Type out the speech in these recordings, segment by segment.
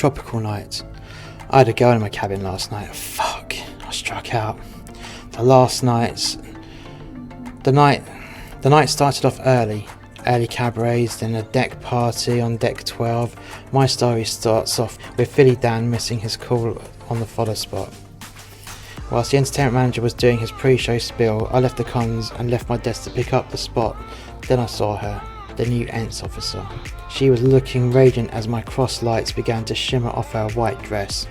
tropical night. I had a girl in my cabin last night. Fuck, I struck out. The night started off early. Early cabarets, then a deck party on deck 12. My story starts off with Philly Dan missing his call on the fodder spot. Whilst the entertainment manager was doing his pre-show spiel, I left the cons and left my desk to pick up the spot. Then I saw her, the new ENTS officer. She was looking radiant as my cross lights began to shimmer off her white dress.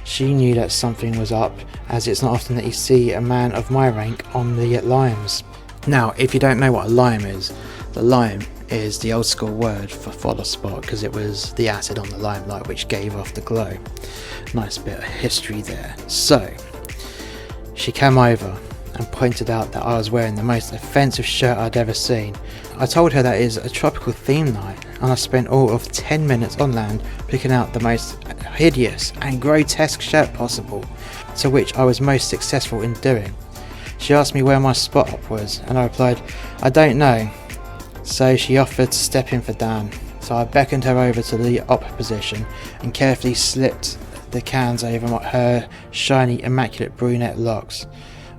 She knew that something was up, as it's not often that you see a man of my rank on the limes. Now, if you don't know what a lime is, the lime is the old school word for fodder spot because it was the acid on the limelight which gave off the glow. Nice bit of history there. So, she came over and pointed out that I was wearing the most offensive shirt I'd ever seen. I told her that it is a tropical theme night, and I spent all of 10 minutes on land picking out the most hideous and grotesque shirt possible, to which I was most successful in doing. She asked me where my spot up was, and I replied, I don't know. So she offered to step in for Dan. So I beckoned her over to the op position and carefully slipped the cans over her shiny, immaculate brunette locks.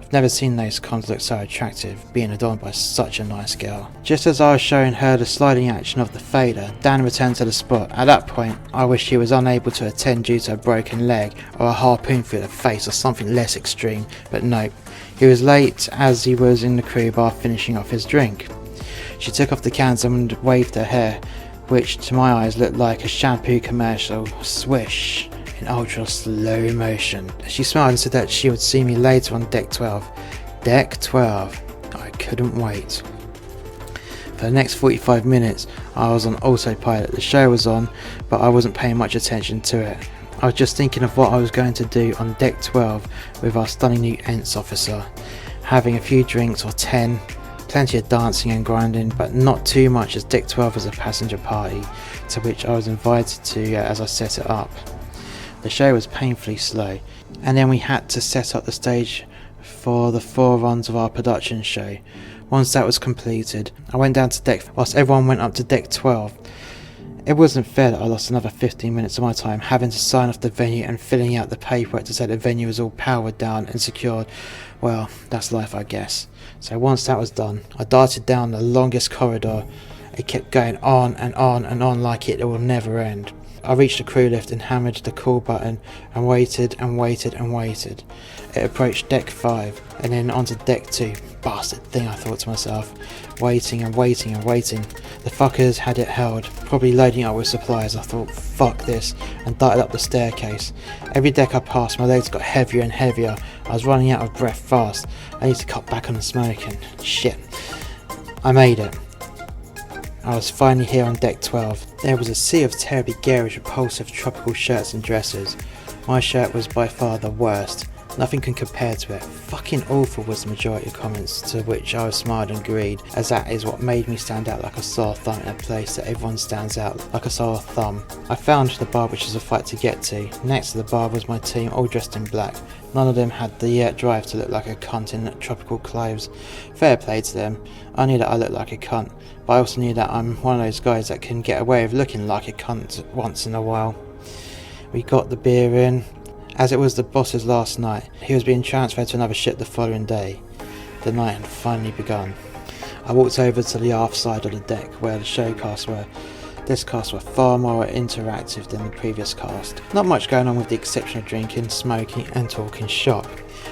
I've never seen those cons look so attractive, being adorned by such a nice girl. Just as I was showing her the sliding action of the fader, Dan returned to the spot. At that point, I wished he was unable to attend due to a broken leg or a harpoon through the face or something less extreme, but nope. He was late as he was in the crew bar finishing off his drink. She took off the cans and waved her hair, which to my eyes looked like a shampoo commercial. Swish. In ultra slow motion. She smiled and said that she would see me later on deck 12. Deck 12. I couldn't wait. For the next 45 minutes I was on autopilot. The show was on, but I wasn't paying much attention to it. I was just thinking of what I was going to do on deck 12 with our stunning new ENTS officer. Having a few drinks or 10, plenty of dancing and grinding, but not too much as deck 12 was a passenger party to which I was invited to as I set it up. The show was painfully slow, and then we had to set up the stage for the 4 runs of our production show. Once that was completed, I went down to deck whilst everyone went up to deck 12. It wasn't fair that I lost another 15 minutes of my time having to sign off the venue and filling out the paperwork to say the venue was all powered down and secured. Well, that's life, I guess. So once that was done, I darted down the longest corridor. It kept going on and on and on like it will never end. I reached the crew lift and hammered the call button and waited and waited and waited. It approached deck 5 and then onto deck 2. Bastard thing, I thought to myself. Waiting and waiting and waiting. The fuckers had it held, probably loading up with supplies. I thought, fuck this, and darted up the staircase. Every deck I passed, my legs got heavier and heavier. I was running out of breath fast. I need to cut back on the smoking. Shit. I made it. I was finally here on deck 12. There was a sea of terribly garish, repulsive tropical shirts and dresses. My shirt was by far the worst. Nothing can compare to it. Fucking awful was the majority of comments, to which I smiled and agreed, as that is what made me stand out like a sore thumb in a place that everyone stands out like a sore thumb. I found the bar, which was a fight to get to. Next to the bar was my team, all dressed in black. None of them had the drive to look like a cunt in tropical clothes. Fair play to them. I knew that I looked like a cunt, but I also knew that I'm one of those guys that can get away with looking like a cunt once in a while. We got the beer in. As it was the boss's last night, he was being transferred to another ship the following day. The night had finally begun. I walked over to the aft side of the deck where the show casts were. This cast were far more interactive than the previous cast. Not much going on with the exception of drinking, smoking and talking shop.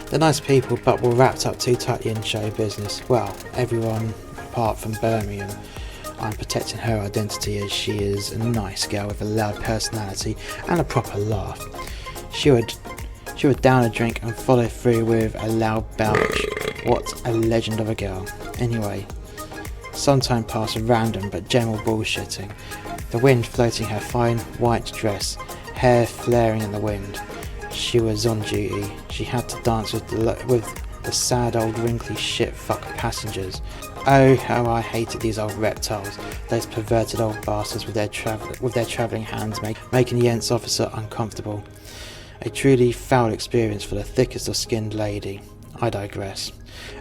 They're nice people, but were wrapped up too tightly in show business. Well, everyone apart from Birmingham. I'm protecting her identity as she is a nice girl with a loud personality and a proper laugh. She would down a drink and follow through with a loud belch. What a legend of a girl. Anyway, some time passed with random but general bullshitting. The wind floating her fine white dress, hair flaring in the wind. She was on duty. She had to dance with the sad old wrinkly shit fuck passengers. Oh, how I hated these old reptiles, those perverted old bastards with their travelling hands making the ENTS officer uncomfortable. A truly foul experience for the thickest of skinned lady. I digress.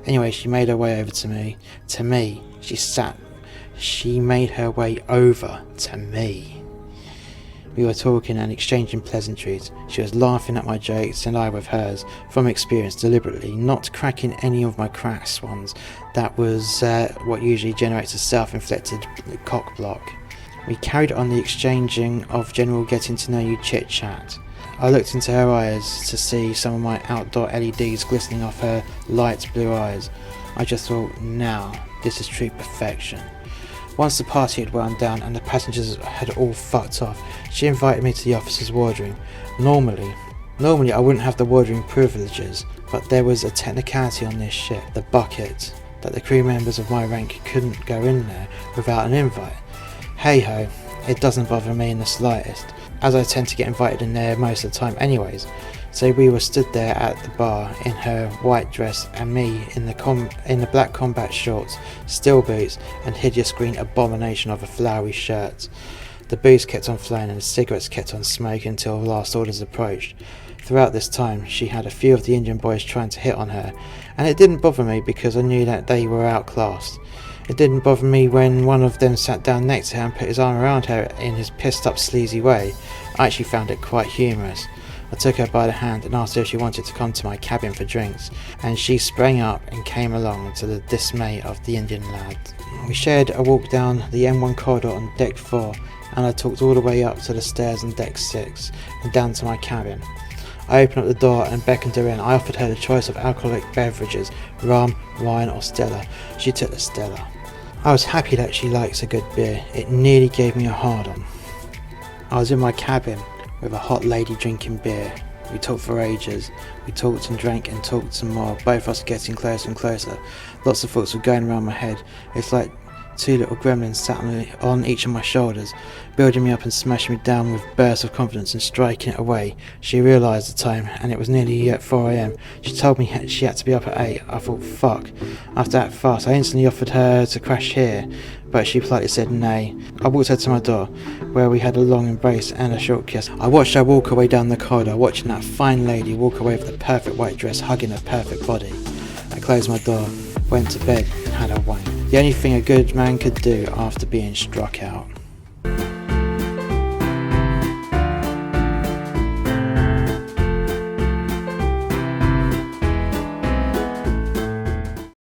Anyway, she made her way over to me. She made her way over to me. We were talking and exchanging pleasantries. She was laughing at my jokes and I with hers, from experience deliberately, not cracking any of my cracks ones. That was what usually generates a self-inflicted cock block. We carried on the exchanging of general getting to know you chit-chat. I looked into her eyes to see some of my outdoor LEDs glistening off her light blue eyes. I just thought, now, this is true perfection. Once the party had wound down and the passengers had all fucked off, she invited me to the officer's wardroom. Normally I wouldn't have the wardroom privileges, but there was a technicality on this ship, the bucket, that the crew members of my rank couldn't go in there without an invite. Hey ho, it doesn't bother me in the slightest, as I tend to get invited in there most of the time anyways. So we were stood there at the bar in her white dress and me in the black combat shorts, steel boots and hideous green abomination of a flowery shirt. The booze kept on flowing and the cigarettes kept on smoking until the last orders approached. Throughout this time she had a few of the Indian boys trying to hit on her, and it didn't bother me because I knew that they were outclassed. It didn't bother me when one of them sat down next to her and put his arm around her in his pissed up sleazy way. I actually found it quite humorous. I took her by the hand and asked her if she wanted to come to my cabin for drinks, and she sprang up and came along to the dismay of the Indian lad. We shared a walk down the M1 corridor on deck 4, and I talked all the way up to the stairs on deck 6 and down to my cabin. I opened up the door and beckoned her in. I offered her the choice of alcoholic beverages, rum, wine or Stella. She took the Stella. I was happy that she likes a good beer. It nearly gave me a hard-on. I was in my cabin with a hot lady drinking beer. We talked for ages. We talked and drank and talked some more, both of us getting closer and closer. Lots of thoughts were going around my head. It's like two little gremlins sat on each of my shoulders, building me up and smashing me down with bursts of confidence and striking it away. She realised the time, and it was nearly at 4 AM. She told me she had to be up at 8. I thought, fuck. After that fast, I instantly offered her to crash here, but she politely said nay. I walked her to my door, where we had a long embrace and a short kiss. I watched her walk away down the corridor, watching that fine lady walk away with the perfect white dress hugging her perfect body. I closed my door, went to bed and had a wank. The only thing a good man could do after being struck out.